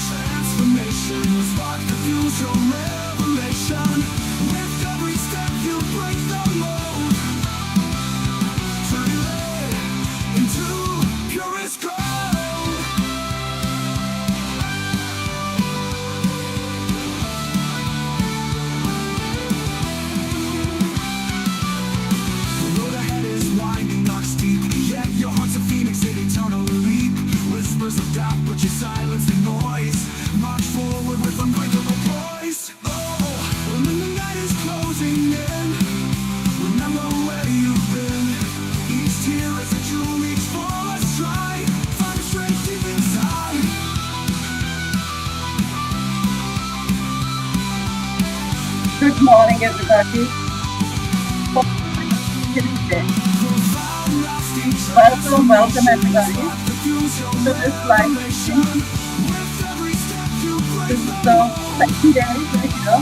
Transformation will spark the future revelation. With every step you break the mold, turning lead into purest gold. The road ahead is winding, not steep, yet your heart's a phoenix in eternal leap. Whispers of doubt, but you silence the noise. March forward with unbreakable poise. Oh, when the night is closing in, remember where you've been. Each tear is a true reach for a stride. Find strength deep inside. Good morning, everybody. Welcome, everybody, to this live stream. This is the second day we're here.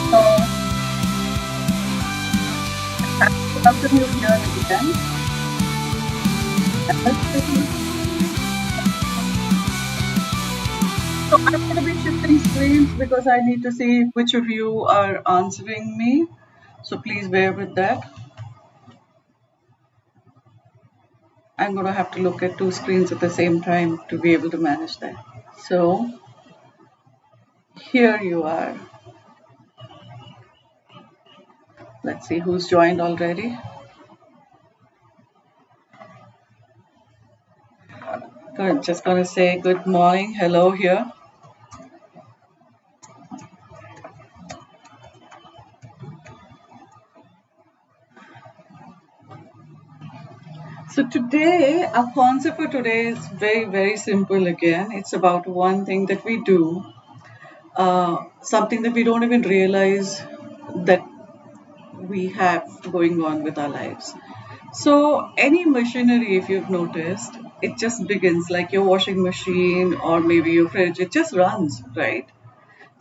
So, welcome you here again. So I'm going to be shifting screens because I need to see which of you are answering me. So please bear with that. I'm going to have to look at two screens at the same time to be able to manage that. So here you are. Let's see who's joined already. Good. Just going to say good morning, hello here. So today, our concept for today is very, very simple again. It's about one thing that we do, something that we don't even realize that we have going on with our lives. So any machinery, if you've noticed, it just begins like your washing machine or maybe your fridge, it just runs, right?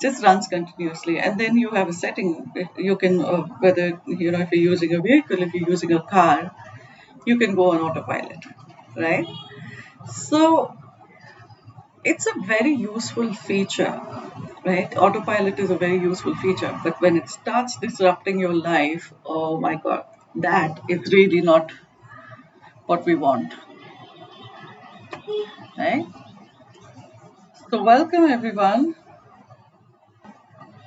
Just runs continuously, and then you have a setting. You can, whether, if you're using a vehicle, if you're using a car, you can go on autopilot, right? So it's a very useful feature, right? Autopilot is a very useful feature, but when it starts disrupting your life, oh my God, that is really not what we want, right? So welcome everyone.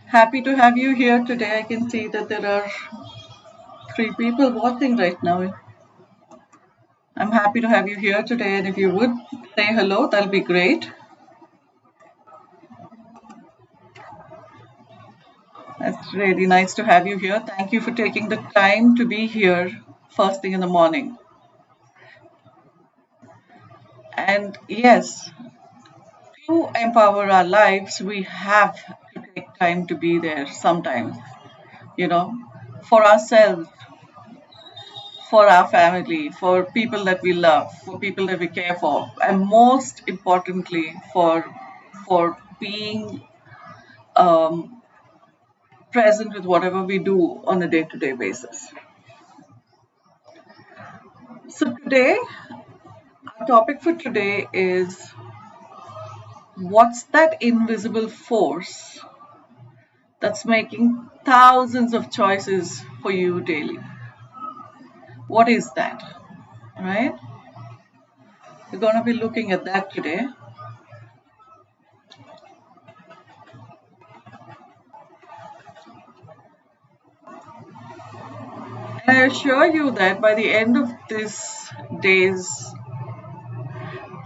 Happy to have you here today. I can see that there are 3 people watching right now. I'm happy to have you here today, and if you would say hello, that'll be great. That's really nice to have you here. Thank you for taking the time to be here first thing in the morning. And yes, to empower our lives, we have to take time to be there sometimes, for ourselves, for our family, for people that we love, for people that we care for, and most importantly, for being present with whatever we do on a day-to-day basis. So today, our topic for today is, what's that invisible force that's making thousands of choices for you daily? What is that, right? We're going to be looking at that today. And I assure you that by the end of this day's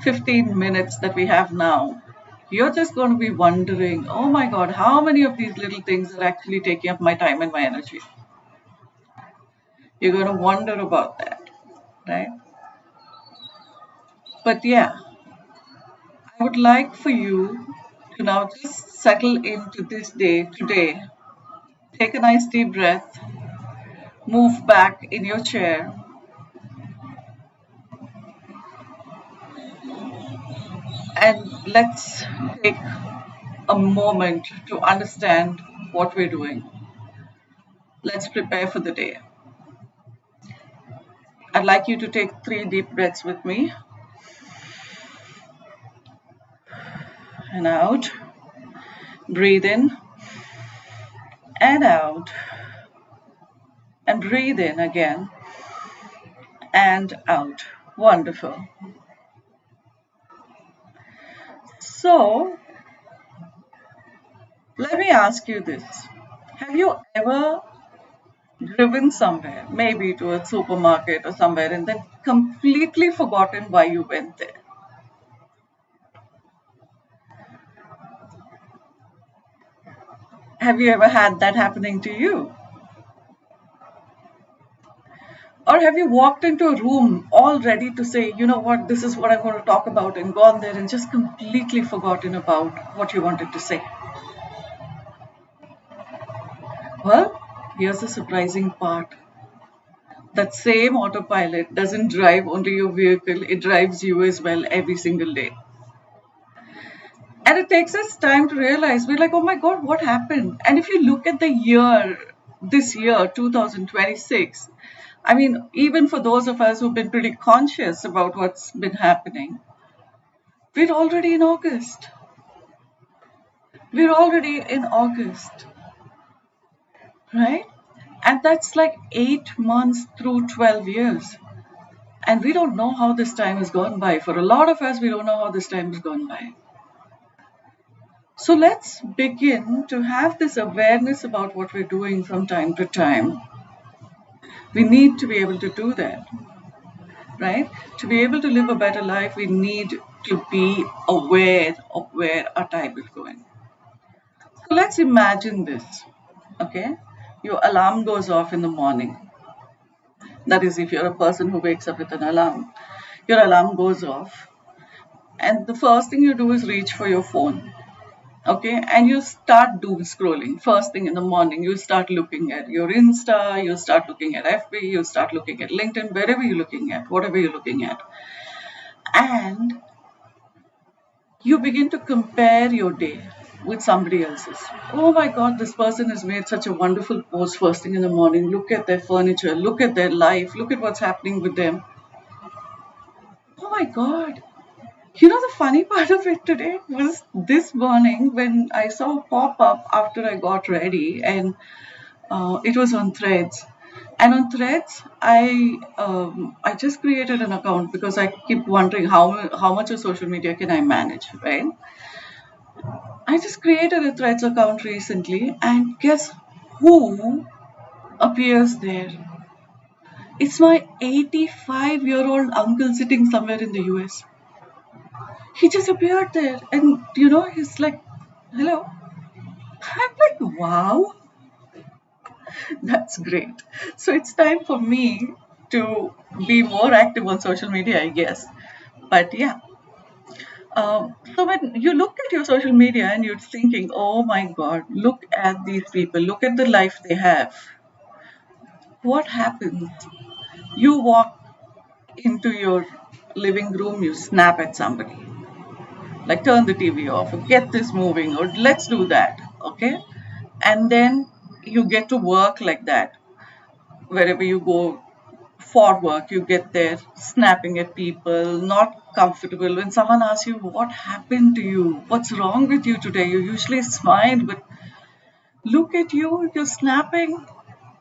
15 minutes that we have now, you're just going to be wondering, oh my God, how many of these little things are actually taking up my time and my energy? You're going to wonder about that, right? But yeah, I would like for you to now just settle into this day today. Take a nice deep breath, move back in your chair, and let's take a moment to understand what we're doing. Let's prepare for the day. I'd like you to take 3 deep breaths with me. and out. Breathe in and out. And breathe in again and out. Wonderful. So, let me ask you this. Have you ever driven somewhere, maybe to a supermarket or somewhere, and then completely forgotten why you went there? Have you ever had that happening to you? Or have you walked into a room all ready to say, you know what, this is what I'm going to talk about, and gone there and just completely forgotten about what you wanted to say? Well, here's the surprising part. That same autopilot doesn't drive only your vehicle, it drives you as well every single day. And it takes us time to realize, we're like, oh my God, what happened? And if you look at the year, this year, 2026, I mean, even for those of us who've been pretty conscious about what's been happening, we're already in August. We're already in August, right? And that's like 8 months through 12 years. And we don't know how this time has gone by. For a lot of us, we don't know how this time has gone by. So let's begin to have this awareness about what we're doing from time to time. We need to be able to do that, right? To be able to live a better life, we need to be aware of where our time is going. So let's imagine this, okay? Your alarm goes off in the morning. That is, if you're a person who wakes up with an alarm, your alarm goes off, and the first thing you do is reach for your phone. Okay, and you start doom scrolling first thing in the morning. You start looking at your Insta, you start looking at FB, you start looking at LinkedIn, wherever you're looking at, whatever you're looking at. And you begin to compare your day with somebody else's. Oh my God, this person has made such a wonderful post first thing in the morning. Look at their furniture, look at their life, look at what's happening with them. Oh my God. You know, the funny part of it today was this morning when I saw a pop-up after I got ready, and it was on Threads. And on Threads, I just created an account because I keep wondering how much of social media can I manage, right? I just created a Threads account recently, and guess who appears there? It's my 85-year-old uncle sitting somewhere in the US. He just appeared there, and he's like, hello. I'm like, wow, that's great. So it's time for me to be more active on social media, I guess. But yeah. So when you look at your social media and you're thinking, oh my God, look at these people, look at the life they have. What happens? You walk into your living room, you snap at somebody. Like, turn the TV off, or get this moving, or let's do that, okay? And then you get to work like that. Wherever you go for work, you get there snapping at people, not comfortable. When someone asks you, what happened to you? What's wrong with you today? You usually smile, but look at you, you're snapping.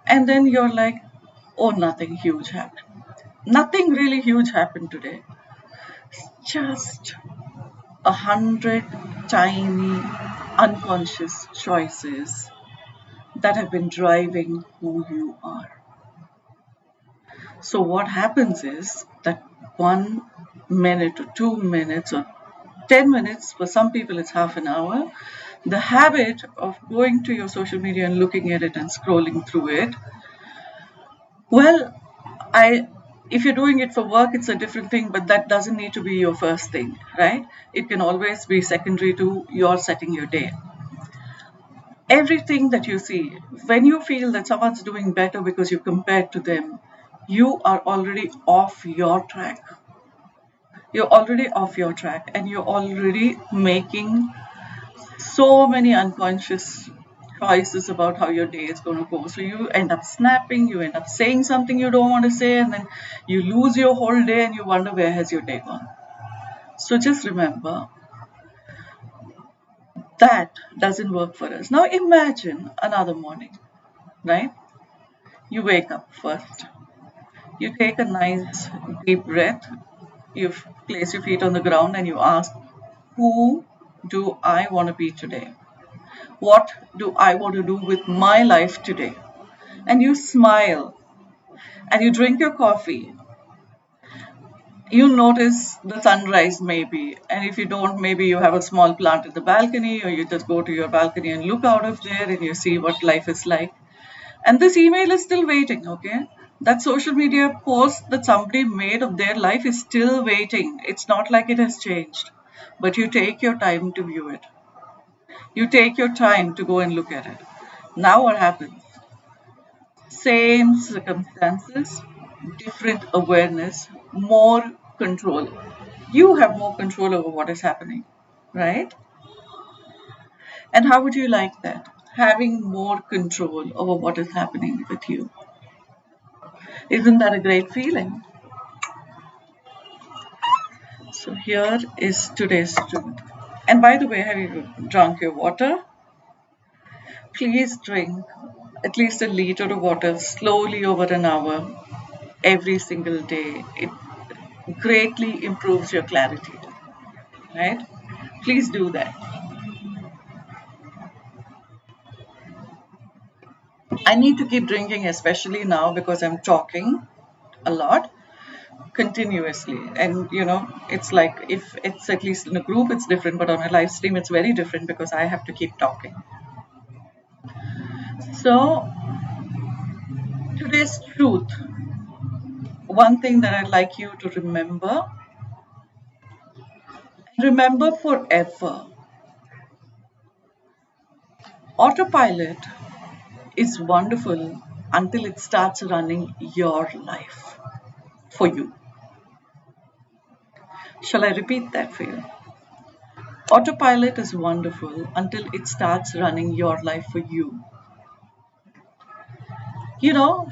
And then you're like, oh, nothing huge happened. Nothing really huge happened today. Just 100 tiny unconscious choices that have been driving who you are. So what happens is that 1 minute or 2 minutes or 10 minutes, for some people it's half an hour, the habit of going to your social media and looking at it and scrolling through it, well, if you're doing it for work, it's a different thing, but that doesn't need to be your first thing, right? It can always be secondary to your setting your day. Everything that you see, when you feel that someone's doing better because you compared to them, you are already off your track. You're already off your track, and you're already making so many unconscious choices about how your day is going to go. So you end up snapping, you end up saying something you don't want to say, and then you lose your whole day and you wonder, where has your day gone? So just remember, That doesn't work for us. Now imagine another morning, right? You wake up first. You take a nice deep breath. You place your feet on the ground and you ask, who do I want to be today? What do I want to do with my life today? And you smile and you drink your coffee. You notice the sunrise maybe, and if you don't, maybe you have a small plant in the balcony, or you just go to your balcony and look out of there and you see what life is like. And this email is still waiting, okay? That social media post that somebody made of their life is still waiting. It's not like it has changed. But you take your time to view it. You take your time to go and look at it. Now what happens? Same circumstances, different awareness, more control. You have more control over what is happening, right? And how would you like that? Having more control over what is happening with you. Isn't that a great feeling? So here is today's truth. And by the way, have you drunk your water? Please drink at least a liter of water slowly over an hour every single day. It greatly improves your clarity, right? Please do that. I need to keep drinking, especially now because I'm talking a lot continuously. And it's like if it's at least in a group, it's different, but on a live stream, it's very different because I have to keep talking. So, today's truth, one thing that I'd like you to remember forever. Autopilot is wonderful until it starts running your life for you. Shall I repeat that for you? Autopilot is wonderful until it starts running your life for you.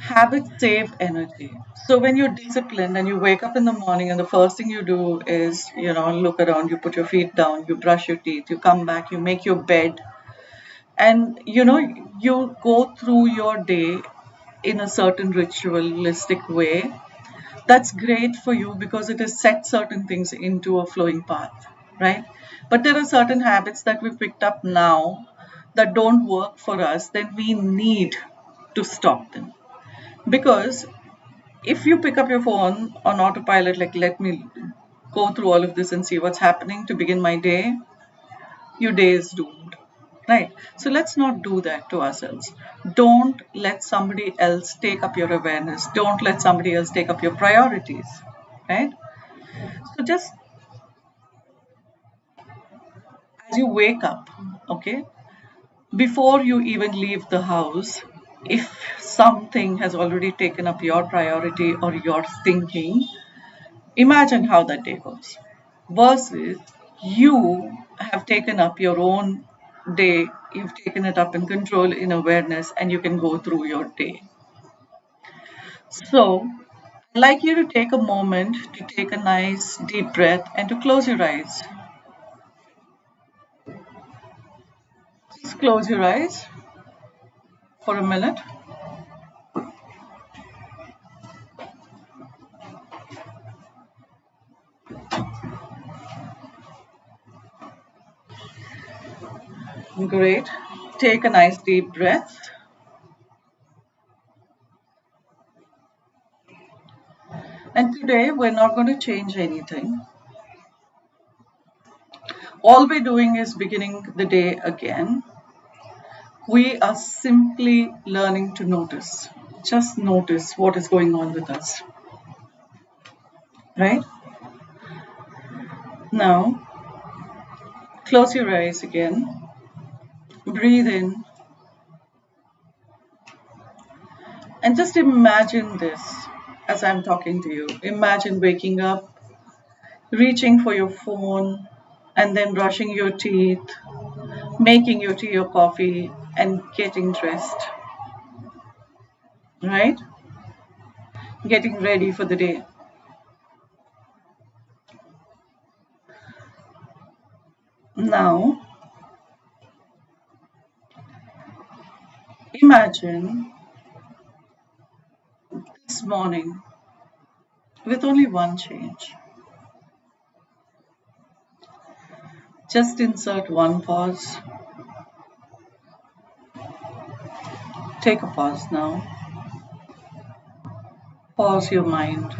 Habits save energy. So when you're disciplined and you wake up in the morning and the first thing you do is, look around, you put your feet down, you brush your teeth, you come back, you make your bed, and you go through your day in a certain ritualistic way. That's great for you because it has set certain things into a flowing path, right? But there are certain habits that we've picked up now that don't work for us, then we need to stop them. Because if you pick up your phone on autopilot, like, let me go through all of this and see what's happening to begin my day, your day is doomed. Right? So let's not do that to ourselves. Don't let somebody else take up your awareness. Don't let somebody else take up your priorities. Right? So just as you wake up, okay, before you even leave the house, if something has already taken up your priority or your thinking, imagine how that day goes. Versus you have taken up your own day, you've taken it up in control, in awareness, and you can go through your day. So, I'd like you to take a moment to take a nice deep breath and to close your eyes. Just close your eyes for a minute. Great. Take a nice deep breath. And today we're not going to change anything. All we're doing is beginning the day again. We are simply learning to notice. Just notice what is going on with us. Right? Now, close your eyes again. Breathe in. And just imagine this as I'm talking to you. Imagine waking up, reaching for your phone, and then brushing your teeth, making your tea or coffee, and getting dressed. Right? Getting ready for the day. Now, Imagine this morning with only one change. Just insert one pause. Take a pause now. Pause your mind.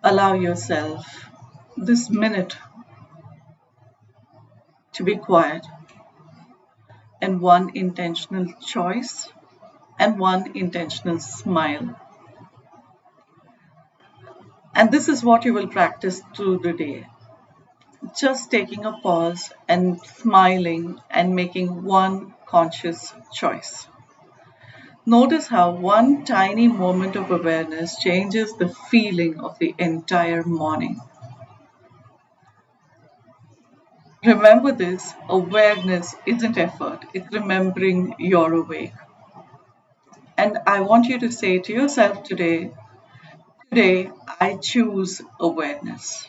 Allow yourself this minute to be quiet, and one intentional choice and one intentional smile. And this is what you will practice through the day. Just taking a pause and smiling and making one conscious choice. Notice how one tiny moment of awareness changes the feeling of the entire morning. Remember this, awareness isn't effort, it's remembering you're awake. And I want you to say to yourself today I choose awareness.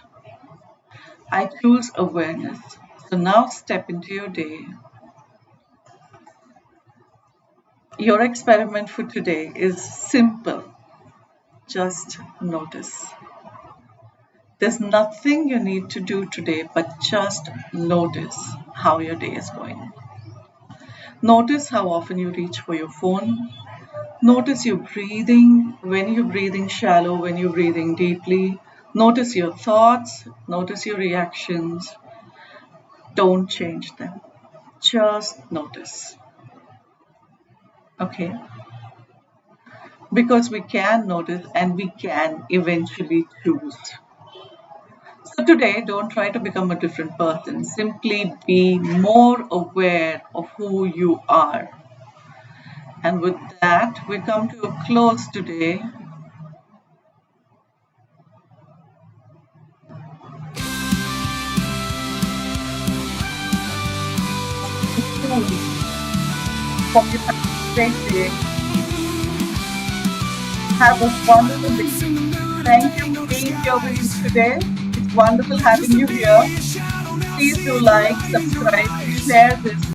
I choose awareness. So now step into your day. Your experiment for today is simple. Just notice. There's nothing you need to do today, but just notice how your day is going. Notice how often you reach for your phone. Notice your breathing, when you're breathing shallow, when you're breathing deeply. Notice your thoughts, notice your reactions. Don't change them. Just notice. Okay? Because we can notice and we can eventually choose. So today, don't try to become a different person. Simply be more aware of who you are. And with that, we come to a close today. Hope you have a great day. Have a wonderful day. Thank you for being here with us today. It's wonderful having you here. Please do like, subscribe, share this